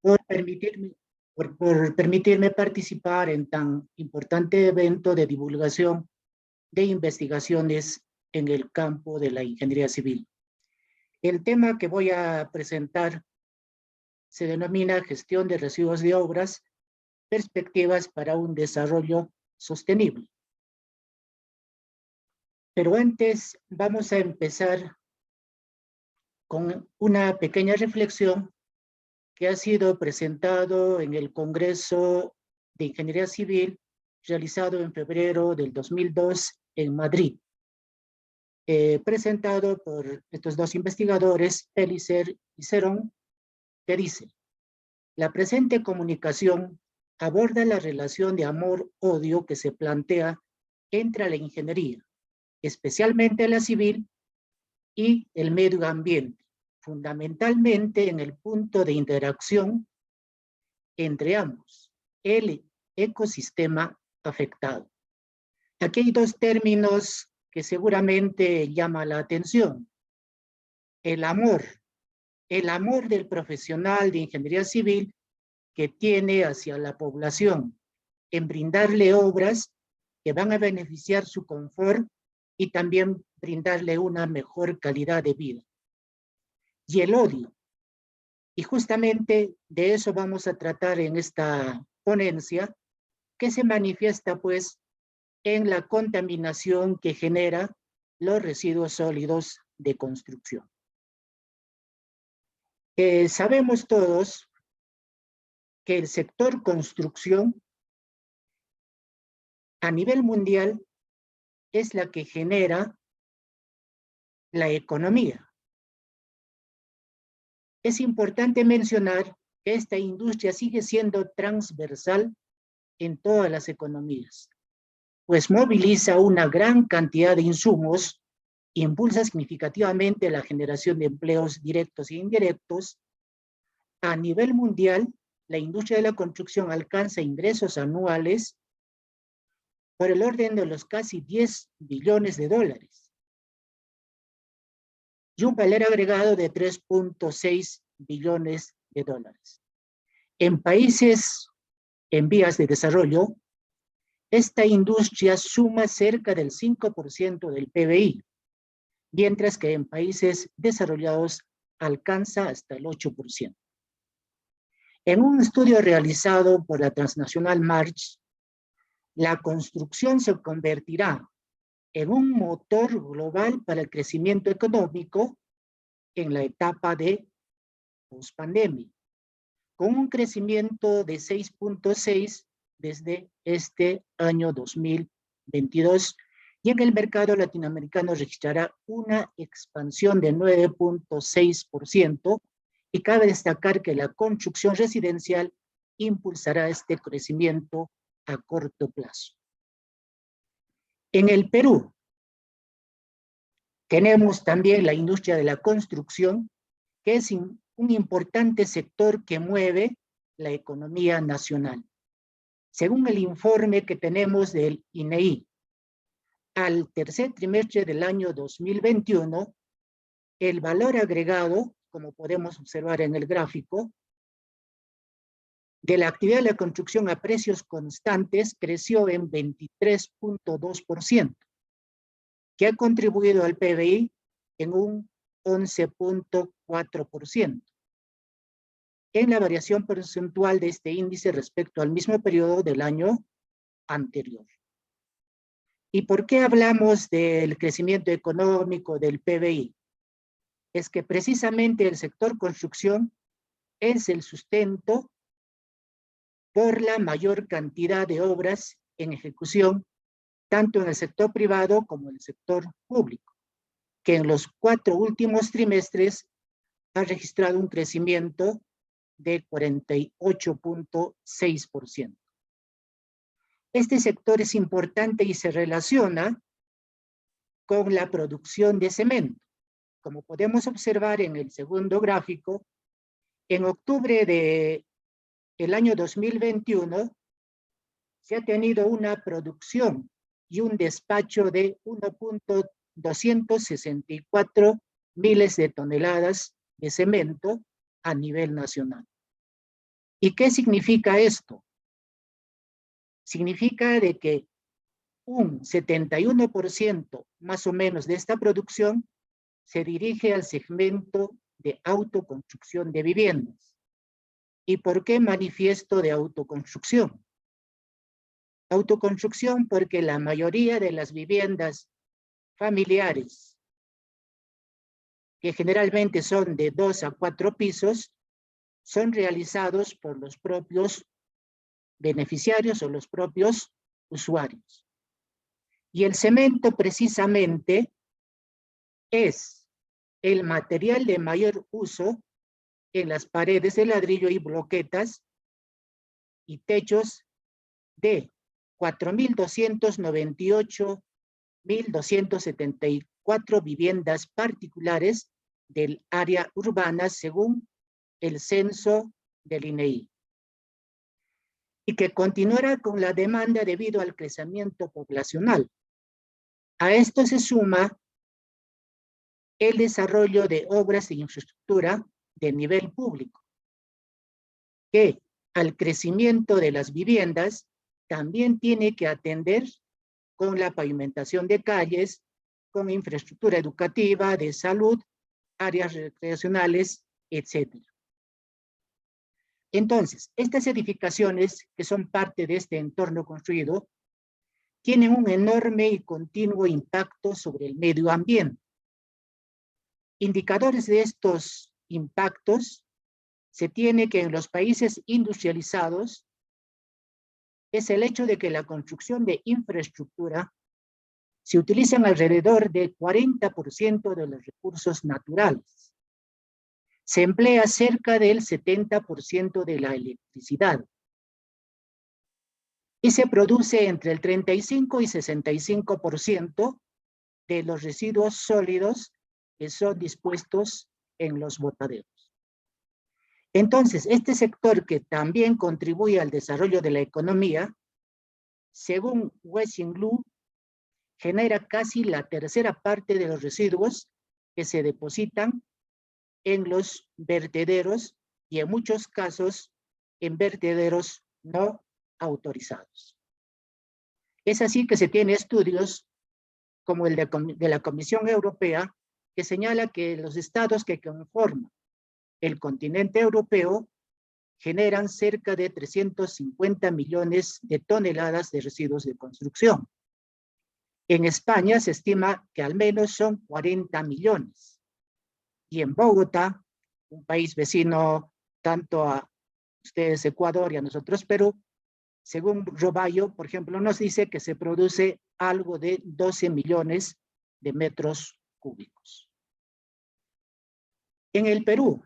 por permitirme, por permitirme participar en tan importante evento de divulgación de investigaciones en el campo de la ingeniería civil. El tema que voy a presentar se denomina Gestión de Residuos de Obras, perspectivas para un desarrollo sostenible. Pero antes vamos a empezar con una pequeña reflexión que ha sido presentado en el Congreso de Ingeniería Civil realizado en febrero del 2002 en Madrid, presentado por estos dos investigadores, Pellicer y Cerón, que dice: la presente comunicación aborda la relación de amor-odio que se plantea entre la ingeniería, especialmente la civil, y el medio ambiente, fundamentalmente en el punto de interacción entre ambos, el ecosistema afectado. Aquí hay dos términos que seguramente llaman la atención. El amor del profesional de ingeniería civil que tiene hacia la población, en brindarle obras que van a beneficiar su confort y también brindarle una mejor calidad de vida. Y el odio. Y justamente de eso vamos a tratar en esta ponencia, que se manifiesta pues en la contaminación que genera los residuos sólidos de construcción. Sabemos todos que el sector construcción a nivel mundial es la que genera la economía. Es importante mencionar que esta industria sigue siendo transversal en todas las economías, pues moviliza una gran cantidad de insumos, impulsa significativamente la generación de empleos directos e indirectos. A nivel mundial, la industria de la construcción alcanza ingresos anuales por el orden de los casi 10 billones de dólares y un valor agregado de 3.6 billones de dólares. En países en vías de desarrollo, esta industria suma cerca del 5% del PBI, mientras que en países desarrollados alcanza hasta el 8%. En un estudio realizado por la transnacional March, la construcción se convertirá en un motor global para el crecimiento económico en la etapa de pospandemia, con un crecimiento de 6.6 desde este año 2022, y en el mercado latinoamericano registrará una expansión de 9.6%, y cabe destacar que la construcción residencial impulsará este crecimiento a corto plazo. En el Perú tenemos también la industria de la construcción, que es un importante sector que mueve la economía nacional. Según el informe que tenemos del INEI, al tercer trimestre del año 2021, el valor agregado, como podemos observar en el gráfico, de la actividad de la construcción a precios constantes creció en 23.2%, que ha contribuido al PBI en un 11.4%. En la variación porcentual de este índice respecto al mismo periodo del año anterior. ¿Y por qué hablamos del crecimiento económico del PBI? Es que precisamente el sector construcción es el sustento por la mayor cantidad de obras en ejecución, tanto en el sector privado como en el sector público, que en los 4 últimos trimestres ha registrado un crecimiento de 48.6%. Este sector es importante y se relaciona con la producción de cemento. Como podemos observar en el segundo gráfico, en octubre del año 2021 se ha tenido una producción y un despacho de 1.264 miles de toneladas de cemento a nivel nacional. ¿Y qué significa esto? Significa de que un 71% más o menos de esta producción se dirige al segmento de autoconstrucción de viviendas. ¿Y por qué manifiesto de autoconstrucción? Autoconstrucción porque la mayoría de las viviendas familiares, que generalmente son de 2 a 4 pisos, son realizados por los propios beneficiarios o los propios usuarios. Y el cemento precisamente es el material de mayor uso en las paredes de ladrillo y bloquetas y techos de 4.298.274 viviendas particulares del área urbana según el censo del INEI. Y que continuará con la demanda debido al crecimiento poblacional. A esto se suma el desarrollo de obras de infraestructura de nivel público, que al crecimiento de las viviendas también tiene que atender con la pavimentación de calles, con infraestructura educativa, de salud, áreas recreacionales, etc. Entonces, estas edificaciones que son parte de este entorno construido tienen un enorme y continuo impacto sobre el medio ambiente. Indicadores de estos impactos se tiene que en los países industrializados es el hecho de que la construcción de infraestructura se utilizan alrededor del 40% de los recursos naturales. Se emplea cerca del 70% de la electricidad. Y se produce entre el 35 y 65% de los residuos sólidos que son dispuestos en los botaderos. Entonces, este sector que también contribuye al desarrollo de la economía, según Wessing-Lu, genera casi la tercera parte de los residuos que se depositan en los vertederos y en muchos casos en vertederos no autorizados. Es así que se tiene estudios como el de la Comisión Europea que señala que los estados que conforman el continente europeo generan cerca de 350 millones de toneladas de residuos de construcción. En España se estima que al menos son 40 millones. Y en Bogotá, un país vecino tanto a ustedes Ecuador y a nosotros Perú, según Roballo, por ejemplo, nos dice que se produce algo de 12 millones de metros cúbicos. En el Perú,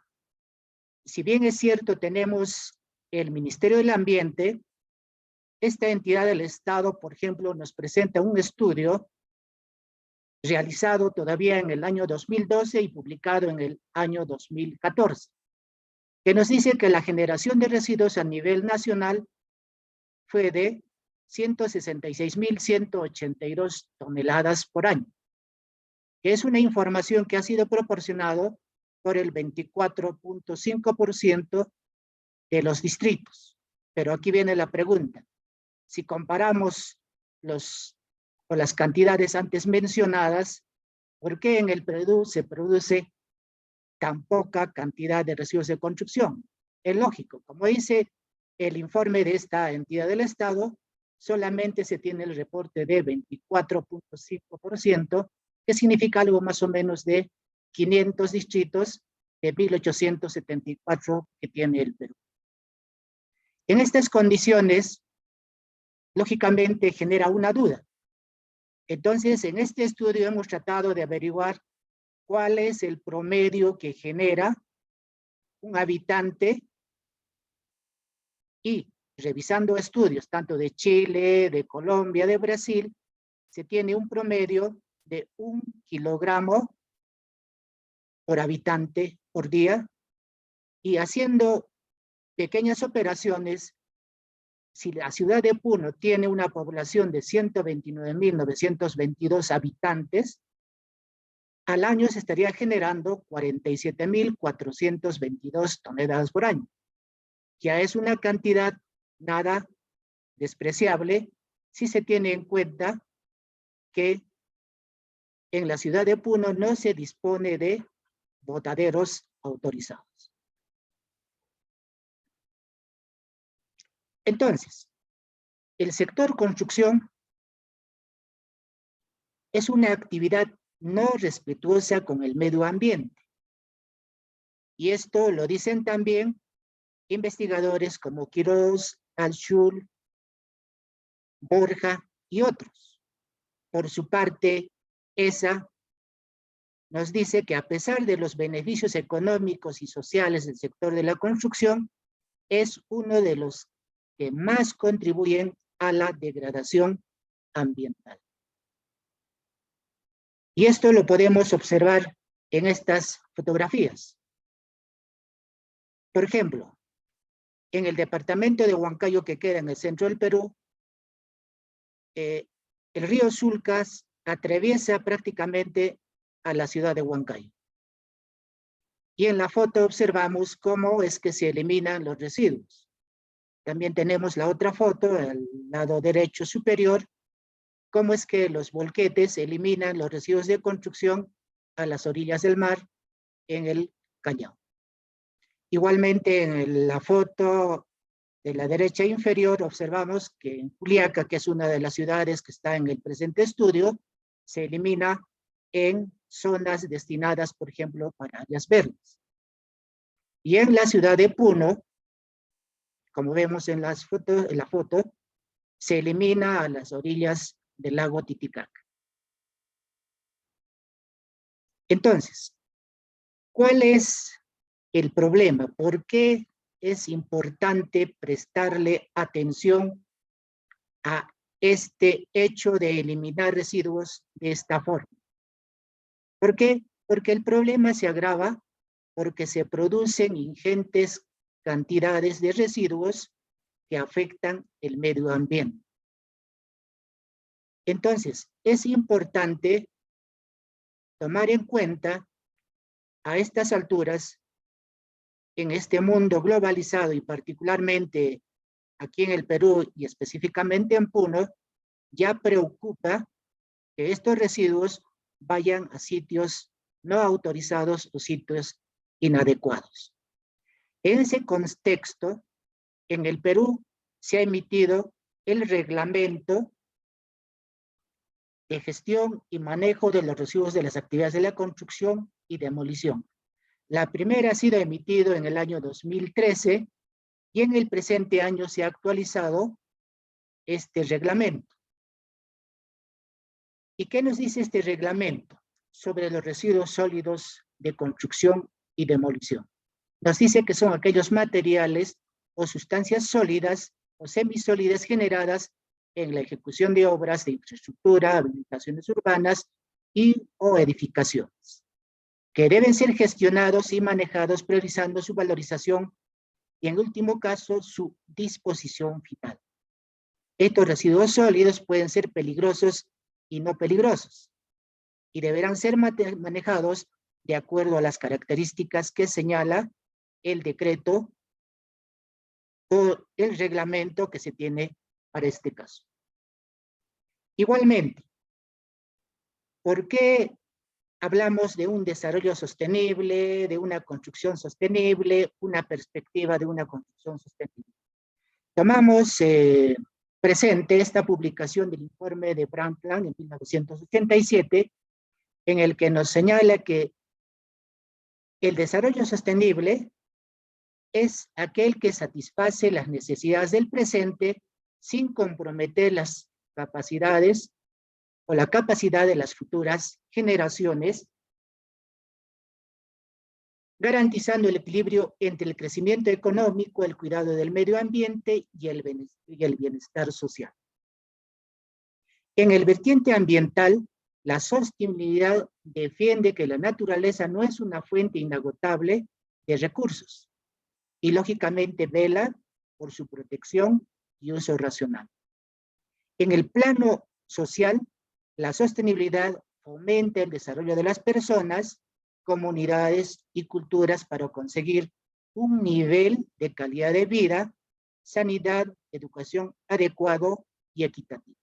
si bien es cierto, tenemos el Ministerio del Ambiente, esta entidad del Estado, por ejemplo, nos presenta un estudio realizado todavía en el año 2012 y publicado en el año 2014, que nos dice que la generación de residuos a nivel nacional fue de 166.182 toneladas por año, que es una información que ha sido proporcionado por el 24.5% de los distritos. Pero aquí viene la pregunta. Si comparamos las cantidades antes mencionadas, ¿por qué en el Perú se produce tan poca cantidad de residuos de construcción? Es lógico, como dice el informe de esta entidad del Estado, solamente se tiene el reporte de 24.5%, que significa algo más o menos de 500 distritos de 1.874 que tiene el Perú. En estas condiciones, lógicamente genera una duda. Entonces, en este estudio hemos tratado de averiguar cuál es el promedio que genera un habitante y revisando estudios tanto de Chile, de Colombia, de Brasil, se tiene un promedio de 1 kilogramo por habitante por día y haciendo pequeñas operaciones, si la ciudad de Puno tiene una población de 129.922 habitantes, al año se estaría generando 47.422 toneladas por año. ya es una cantidad nada despreciable si se tiene en cuenta que en la ciudad de Puno no se dispone de botaderos autorizados. Entonces, el sector construcción es una actividad no respetuosa con el medio ambiente. Y esto lo dicen también investigadores como Quiroz, Al-Shul, Borja y otros. Por su parte, ESA nos dice que a pesar de los beneficios económicos y sociales del sector de la construcción, es uno de los que más contribuyen a la degradación ambiental. Y esto lo podemos observar en estas fotografías. Por ejemplo, en el departamento de Huancayo, que queda en el centro del Perú, el río Sulcas atraviesa prácticamente a la ciudad de Huancayo. Y en la foto observamos cómo es que se eliminan los residuos. También tenemos la otra foto, al lado derecho superior, cómo es que los volquetes eliminan los residuos de construcción a las orillas del mar en el Callao. Igualmente en la foto de la derecha inferior observamos que en Juliaca, que es una de las ciudades que está en el presente estudio, se elimina en zonas destinadas, por ejemplo, para áreas verdes. Y en la ciudad de Puno, como vemos en la foto, se elimina a las orillas del lago Titicaca. Entonces, ¿cuál es el problema? ¿Por qué es importante prestarle atención a este hecho de eliminar residuos de esta forma? ¿Por qué? Porque el problema se agrava porque se producen ingentes cantidades de residuos que afectan el medio ambiente. Entonces, es importante tomar en cuenta a estas alturas, en este mundo globalizado y particularmente aquí en el Perú y específicamente en Puno, ya preocupa que estos residuos vayan a sitios no autorizados o sitios inadecuados. En ese contexto, en el Perú se ha emitido el reglamento de gestión y manejo de los residuos de las actividades de la construcción y demolición. La primera ha sido emitido en el año 2013 y en el presente año se ha actualizado este reglamento. ¿Y qué nos dice este reglamento sobre los residuos sólidos de construcción y demolición? Nos dice que son aquellos materiales o sustancias sólidas o semisólidas generadas en la ejecución de obras de infraestructura, habilitaciones urbanas y o edificaciones, que deben ser gestionados y manejados priorizando su valorización y en último caso su disposición final. Estos residuos sólidos pueden ser peligrosos y no peligrosos y deberán ser manejados de acuerdo a las características que señala el decreto o el reglamento que se tiene para este caso. Igualmente, ¿por qué hablamos de un desarrollo sostenible, de una construcción sostenible, una perspectiva de una construcción sostenible? Tomamos presente esta publicación del informe de Brundtland en 1987, en el que nos señala que el desarrollo sostenible es aquel que satisface las necesidades del presente sin comprometer las capacidades o la capacidad de las futuras generaciones, garantizando el equilibrio entre el crecimiento económico, el cuidado del medio ambiente y el bienestar social. En el vertiente ambiental, la sostenibilidad defiende que la naturaleza no es una fuente inagotable de recursos y lógicamente vela por su protección y uso racional. En el plano social, la sostenibilidad fomenta el desarrollo de las personas, comunidades y culturas para conseguir un nivel de calidad de vida, sanidad, educación adecuado y equitativo.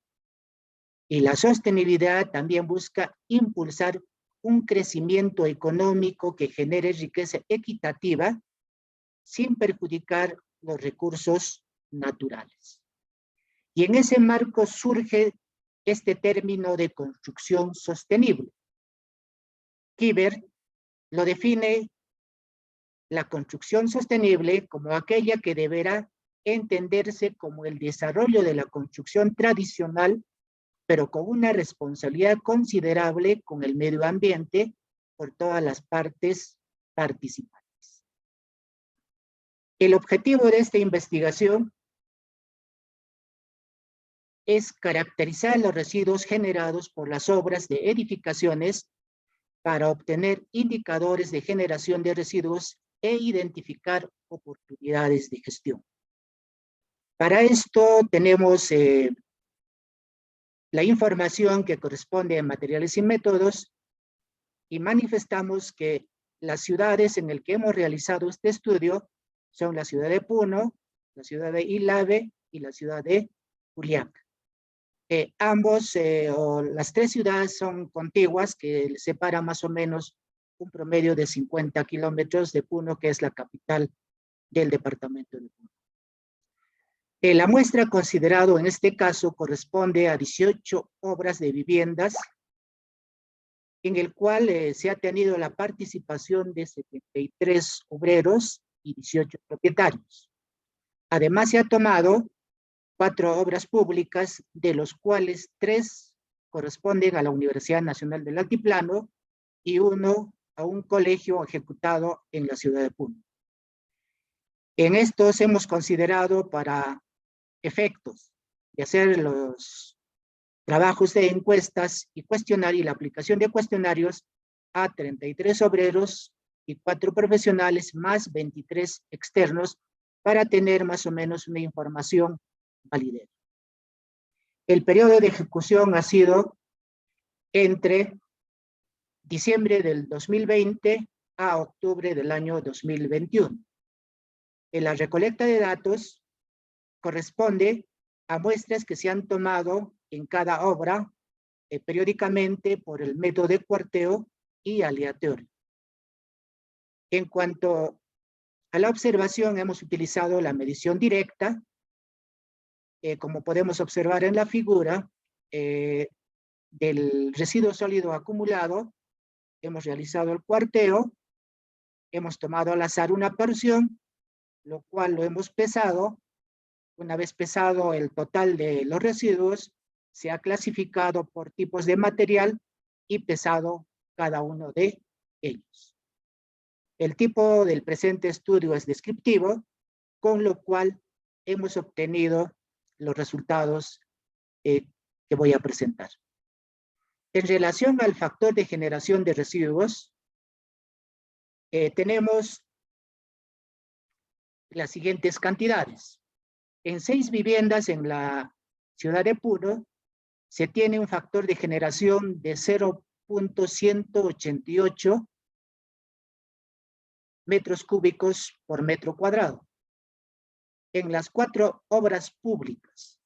Y la sostenibilidad también busca impulsar un crecimiento económico que genere riqueza equitativa sin perjudicar los recursos naturales. Y en ese marco surge este término de construcción sostenible. Kiber lo define la construcción sostenible como aquella que deberá entenderse como el desarrollo de la construcción tradicional, pero con una responsabilidad considerable con el medio ambiente por todas las partes participantes. El objetivo de esta investigación es caracterizar los residuos generados por las obras de edificaciones para obtener indicadores de generación de residuos e identificar oportunidades de gestión. Para esto tenemos la información que corresponde a materiales y métodos y manifestamos que las ciudades en las que hemos realizado este estudio son la ciudad de Puno, la ciudad de Ilave y la ciudad de Juliaca. Las tres ciudades son contiguas, que separan más o menos un promedio de 50 kilómetros de Puno, que es la capital del departamento de Puno. La muestra considerada en este caso corresponde a 18 obras de viviendas, en el cual se ha tenido la participación de 73 obreros y 18 propietarios. Además, se ha tomado 4 obras públicas, de los cuales 3 corresponden a la Universidad Nacional del Altiplano y 1 a un colegio ejecutado en la ciudad de Puno. En estos hemos considerado, para efectos de hacer los trabajos de encuestas y cuestionarios y la aplicación de cuestionarios, a 33 obreros y 4 profesionales más 23 externos, para tener más o menos una información validez. El periodo de ejecución ha sido entre diciembre del 2020 a octubre del año 2021. En la recolecta de datos corresponde a muestras que se han tomado en cada obra periódicamente por el método de cuarteo y aleatorio. En cuanto a la observación, hemos utilizado la medición directa. Como podemos observar en la figura, del residuo sólido acumulado, hemos realizado el cuarteo, hemos tomado al azar una porción, lo cual lo hemos pesado. Una vez pesado el total de los residuos, se ha clasificado por tipos de material y pesado cada uno de ellos. El tipo del presente estudio es descriptivo, con lo cual hemos obtenido los resultados que voy a presentar. En relación al factor de generación de residuos, tenemos las siguientes cantidades. En 6 viviendas en la ciudad de Puno, se tiene un factor de generación de 0.188 metros cúbicos por metro cuadrado. En las 4 obras públicas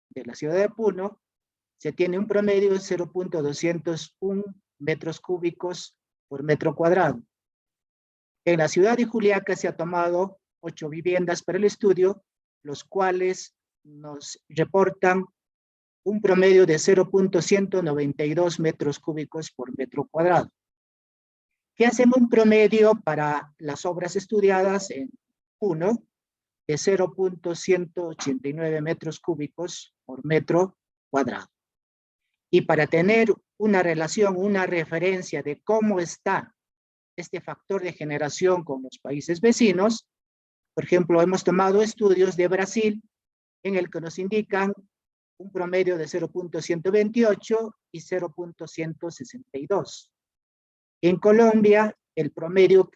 de la ciudad de Puno, se tiene un promedio de 0.201 metros cúbicos por metro cuadrado. En la ciudad de Juliaca se ha tomado 8 viviendas para el estudio, los cuales nos reportan un promedio de 0.192 metros cúbicos por metro cuadrado. ¿Qué hacemos un promedio para las obras estudiadas en Puno? De 0.189 metros cúbicos por metro cuadrado. Y para tener una relación, una referencia de cómo está este factor de generación con los países vecinos, por ejemplo, hemos tomado estudios de Brasil en el que nos indican un promedio de 0.128 y 0.162. En Colombia, el promedio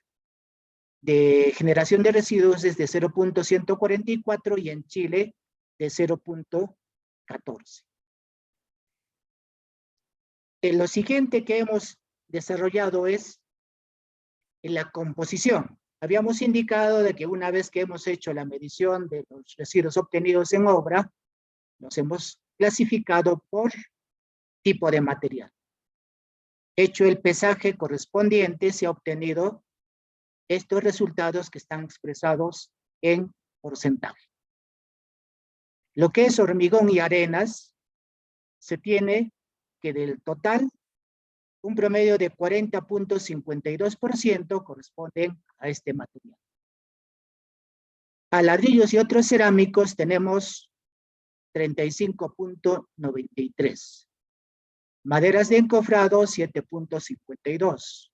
de generación de residuos es de 0.144 y en Chile de 0.14. Lo siguiente que hemos desarrollado es la composición. Habíamos indicado de que una vez que hemos hecho la medición de los residuos obtenidos en obra, los hemos clasificado por tipo de material. Hecho el pesaje correspondiente, se ha obtenido estos resultados que están expresados en porcentaje. Lo que es hormigón y arenas, se tiene que del total, un promedio de 40.52% corresponden a este material. A ladrillos y otros cerámicos tenemos 35.93. Maderas de encofrado, 7.52.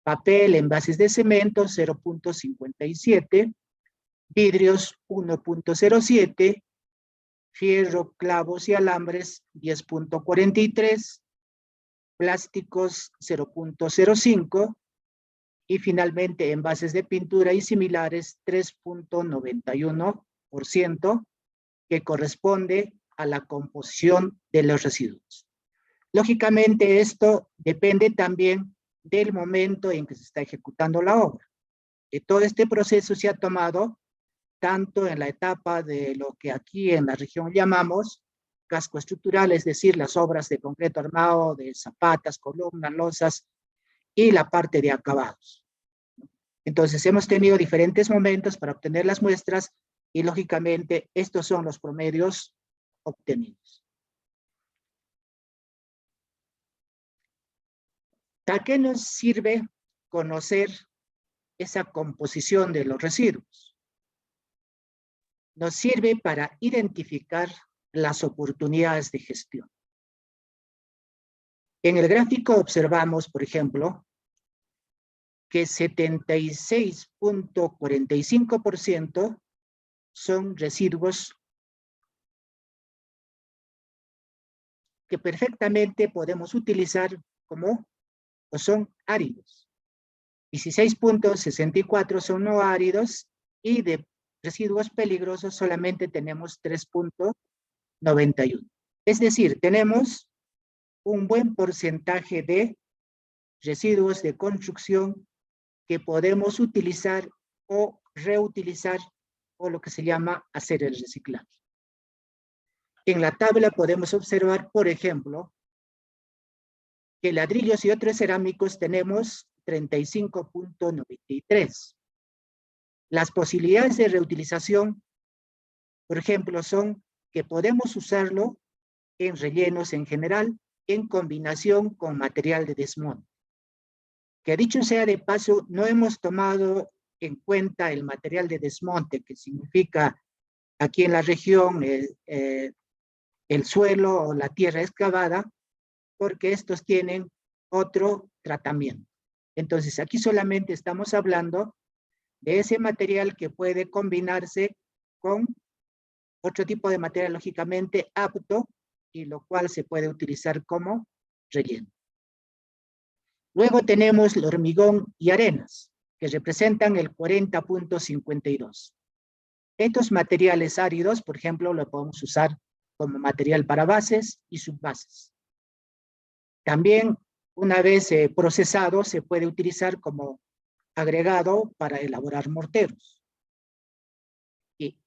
Papel, envases de cemento, 0.57. Vidrios, 1.07. Fierro, clavos y alambres, 10.43. Plásticos, 0.05. Y finalmente, envases de pintura y similares, 3.91%, que corresponde a la composición de los residuos. Lógicamente, esto depende también del momento en que se está ejecutando la obra. Todo este proceso se ha tomado tanto en la etapa de lo que aquí en la región llamamos casco estructural, es decir, las obras de concreto armado, de zapatas, columnas, losas, y la parte de acabados. Entonces, hemos tenido diferentes momentos para obtener las muestras y, lógicamente, estos son los promedios obtenidos. ¿Para qué nos sirve conocer esa composición de los residuos? Nos sirve para identificar las oportunidades de gestión. En el gráfico observamos, por ejemplo, que 76.45% son residuos que perfectamente podemos utilizar como o son áridos. 16.64 son no áridos y de residuos peligrosos solamente tenemos 3.91. Es decir, tenemos un buen porcentaje de residuos de construcción que podemos utilizar o reutilizar, o lo que se llama hacer el reciclaje. En la tabla podemos observar, por ejemplo, que ladrillos y otros cerámicos tenemos 35.93. Las posibilidades de reutilización, por ejemplo, son que podemos usarlo en rellenos en general, en combinación con material de desmonte. Que dicho sea de paso, no hemos tomado en cuenta el material de desmonte, que significa aquí en la región el suelo o la tierra excavada, porque estos tienen otro tratamiento. Entonces, aquí solamente estamos hablando de ese material que puede combinarse con otro tipo de material lógicamente apto y lo cual se puede utilizar como relleno. Luego tenemos el hormigón y arenas, que representan el 40.52. Estos materiales áridos, por ejemplo, lo podemos usar como material para bases y subbases. También, una vez procesado, se puede utilizar como agregado para elaborar morteros.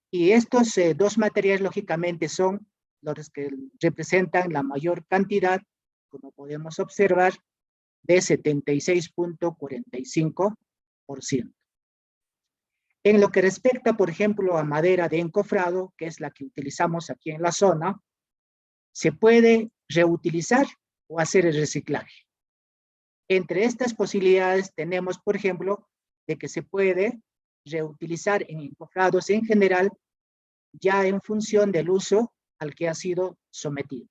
Y estos dos materiales, lógicamente, son los que representan la mayor cantidad, como podemos observar, de 76.45%. En lo que respecta, por ejemplo, a madera de encofrado, que es la que utilizamos aquí en la zona, se puede reutilizar o hacer el reciclaje. Entre estas posibilidades tenemos, por ejemplo, de que se puede reutilizar en encofrados en general, ya en función del uso al que ha sido sometido.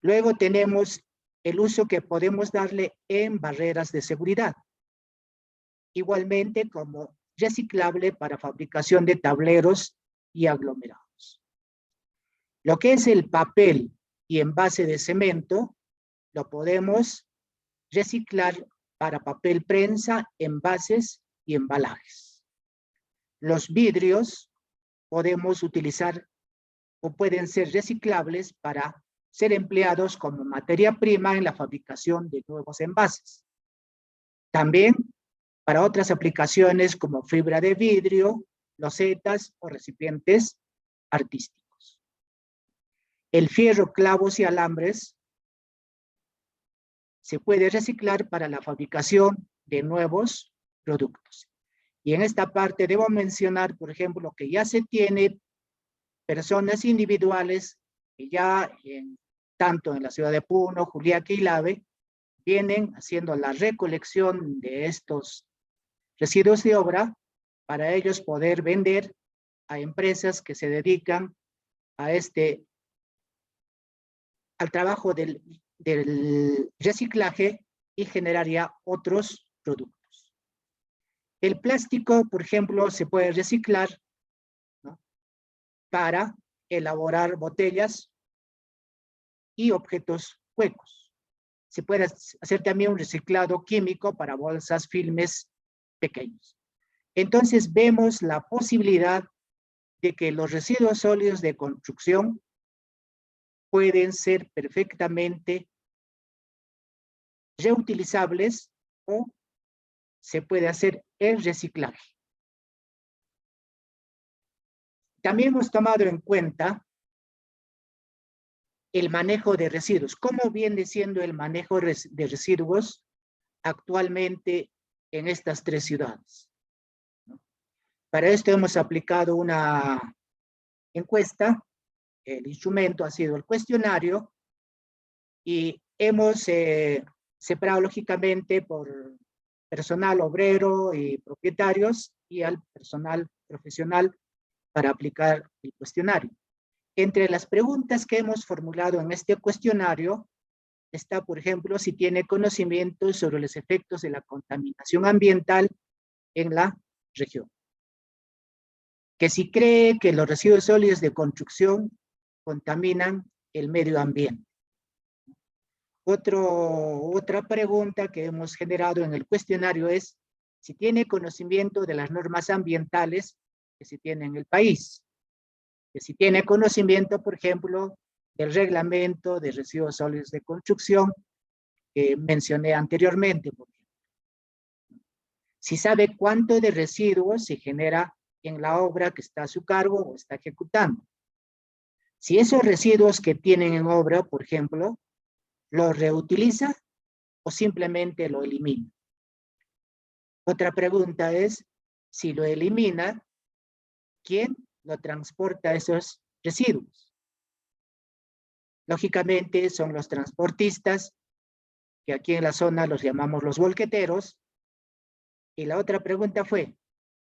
Luego tenemos el uso que podemos darle en barreras de seguridad. Igualmente como reciclable para fabricación de tableros y aglomerados. Lo que es el papel y envase de cemento, lo podemos reciclar para papel prensa, envases y embalajes. Los vidrios podemos utilizar o pueden ser reciclables para ser empleados como materia prima en la fabricación de nuevos envases. También para otras aplicaciones como fibra de vidrio, losetas o recipientes artísticos. El fierro, clavos y alambres se puede reciclar para la fabricación de nuevos productos. Y en esta parte debo mencionar, por ejemplo, que ya se tiene personas individuales que ya tanto en la ciudad de Puno, Juliaca y Lave, vienen haciendo la recolección de estos residuos de obra para ellos poder vender a empresas que se dedican a al trabajo del reciclaje y generaría otros productos. El plástico, por ejemplo, se puede reciclar, ¿no?, para elaborar botellas y objetos huecos. Se puede hacer también un reciclado químico para bolsas, filmes pequeños. Entonces vemos la posibilidad de que los residuos sólidos de construcción pueden ser perfectamente reutilizables o se puede hacer el reciclaje. También hemos tomado en cuenta el manejo de residuos. ¿Cómo viene siendo el manejo de residuos actualmente en estas tres ciudades? Para esto hemos aplicado una encuesta. El instrumento ha sido el cuestionario y hemos separado lógicamente por personal obrero y propietarios y al personal profesional para aplicar el cuestionario. Entre las preguntas que hemos formulado en este cuestionario está, por ejemplo, si tiene conocimiento sobre los efectos de la contaminación ambiental en la región. Que si cree que los residuos sólidos de construcción contaminan el medio ambiente. Otra pregunta que hemos generado en el cuestionario es si tiene conocimiento de las normas ambientales que se tienen en el país. Que si tiene conocimiento, por ejemplo, del reglamento de residuos sólidos de construcción que mencioné anteriormente. Si sabe cuánto de residuos se genera en la obra que está a su cargo o está ejecutando. Si esos residuos que tienen en obra, por ejemplo, los reutiliza o simplemente lo elimina. Otra pregunta es, si lo elimina, ¿quién lo transporta esos residuos? Lógicamente son los transportistas, que aquí en la zona los llamamos los volqueteros. Y la otra pregunta fue,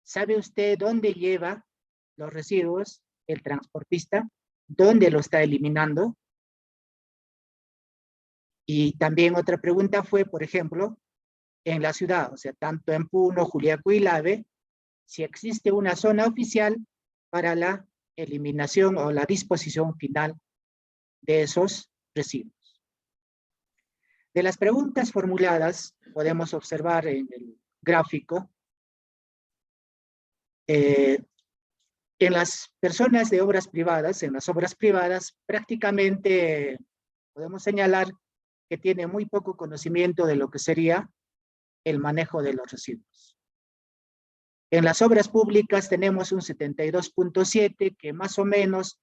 ¿sabe usted dónde lleva los residuos el transportista? ¿Dónde lo está eliminando? Y también otra pregunta fue, por ejemplo, en la ciudad, o sea, tanto en Puno, Juliaca y Lave, si existe una zona oficial para la eliminación o la disposición final de esos residuos. De las preguntas formuladas, podemos observar en el gráfico, en las personas de obras privadas, en las obras privadas, prácticamente podemos señalar que tiene muy poco conocimiento de lo que sería el manejo de los residuos. En las obras públicas tenemos un 72.7, que más o menos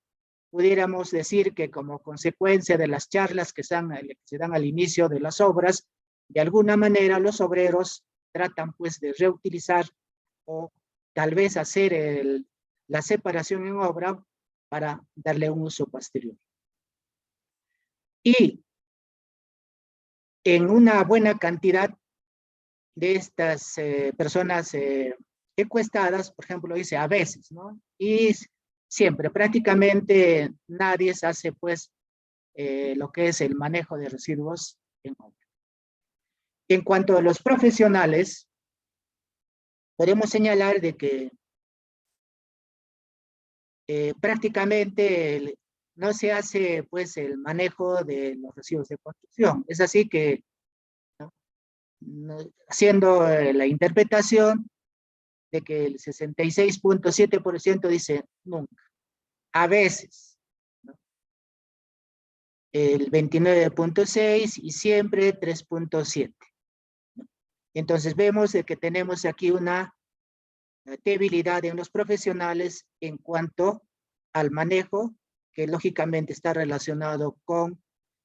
pudiéramos decir que como consecuencia de las charlas que se dan al inicio de las obras, de alguna manera los obreros tratan pues de reutilizar o tal vez hacer la separación en obra para darle un uso posterior. Y en una buena cantidad de estas personas encuestadas, por ejemplo, dice a veces, ¿no? Y siempre, prácticamente nadie se hace pues lo que es el manejo de residuos en obra. En cuanto a los profesionales, podemos señalar de que prácticamente no se hace pues el manejo de los residuos de construcción. Es así que, ¿no?, haciendo la interpretación de que el 66.7% dice nunca, a veces, ¿no?, el 29.6% y siempre 3.7%. Entonces vemos de que tenemos aquí una debilidad en los profesionales en cuanto al manejo, que lógicamente está relacionado con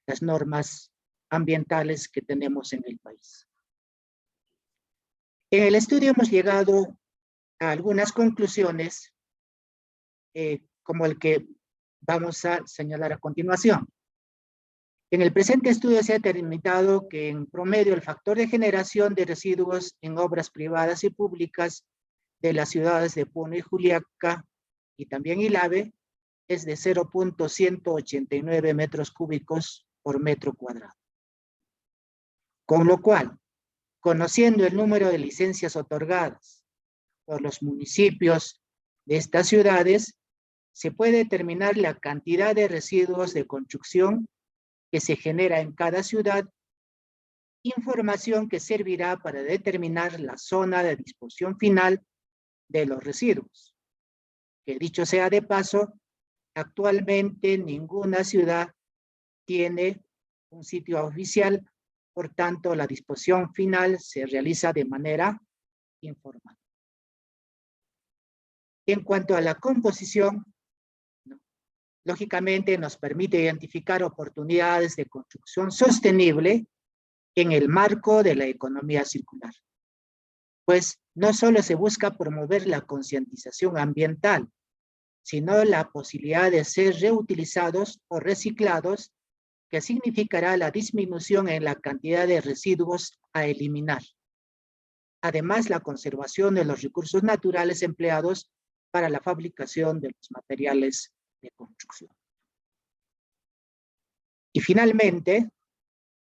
las normas ambientales que tenemos en el país. En el estudio hemos llegado a algunas conclusiones, como el que vamos a señalar a continuación. En el presente estudio se ha determinado que en promedio el factor de generación de residuos en obras privadas y públicas de las ciudades de Puno y Juliaca y también Ilave es de 0.189 metros cúbicos por metro cuadrado. Con lo cual, conociendo el número de licencias otorgadas por los municipios de estas ciudades, se puede determinar la cantidad de residuos de construcción que se genera en cada ciudad, información que servirá para determinar la zona de disposición final de los residuos. Que dicho sea de paso, actualmente ninguna ciudad tiene un sitio oficial, por tanto la disposición final se realiza de manera informal. En cuanto a la composición, lógicamente nos permite identificar oportunidades de construcción sostenible en el marco de la economía circular. Pues no solo se busca promover la concientización ambiental, sino la posibilidad de ser reutilizados o reciclados, que significará la disminución en la cantidad de residuos a eliminar. Además, la conservación de los recursos naturales empleados para la fabricación de los materiales de construcción. Y finalmente,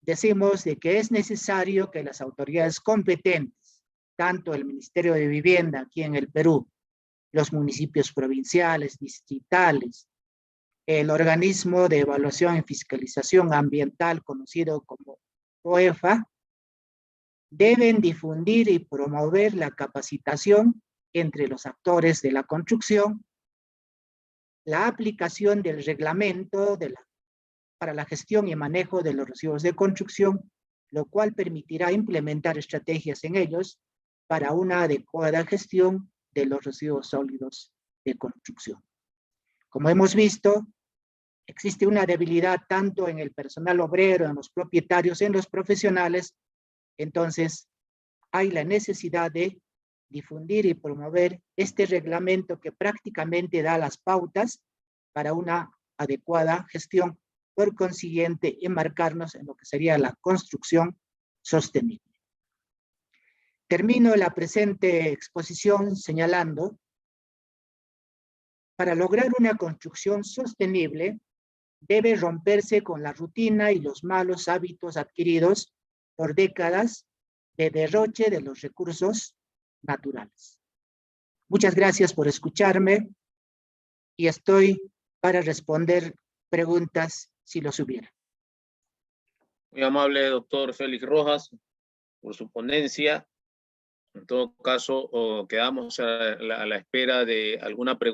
decimos de que es necesario que las autoridades competentes, tanto el Ministerio de Vivienda aquí en el Perú, los municipios provinciales, distritales, el organismo de evaluación y fiscalización ambiental conocido como OEFA, deben difundir y promover la capacitación entre los actores de la construcción, la aplicación del reglamento para la gestión y manejo de los residuos de construcción, lo cual permitirá implementar estrategias en ellos para una adecuada gestión de los residuos sólidos de construcción. Como hemos visto, existe una debilidad tanto en el personal obrero, en los propietarios, en los profesionales. Entonces, hay la necesidad de difundir y promover este reglamento que prácticamente da las pautas para una adecuada gestión, por consiguiente, enmarcarnos en lo que sería la construcción sostenible. Termino la presente exposición señalando, para lograr una construcción sostenible, debe romperse con la rutina y los malos hábitos adquiridos por décadas de derroche de los recursos naturales. Muchas gracias por escucharme y estoy para responder preguntas si los hubiera. Muy amable, doctor Félix Rojas, por su ponencia. En todo caso, quedamos a la espera de alguna pregunta.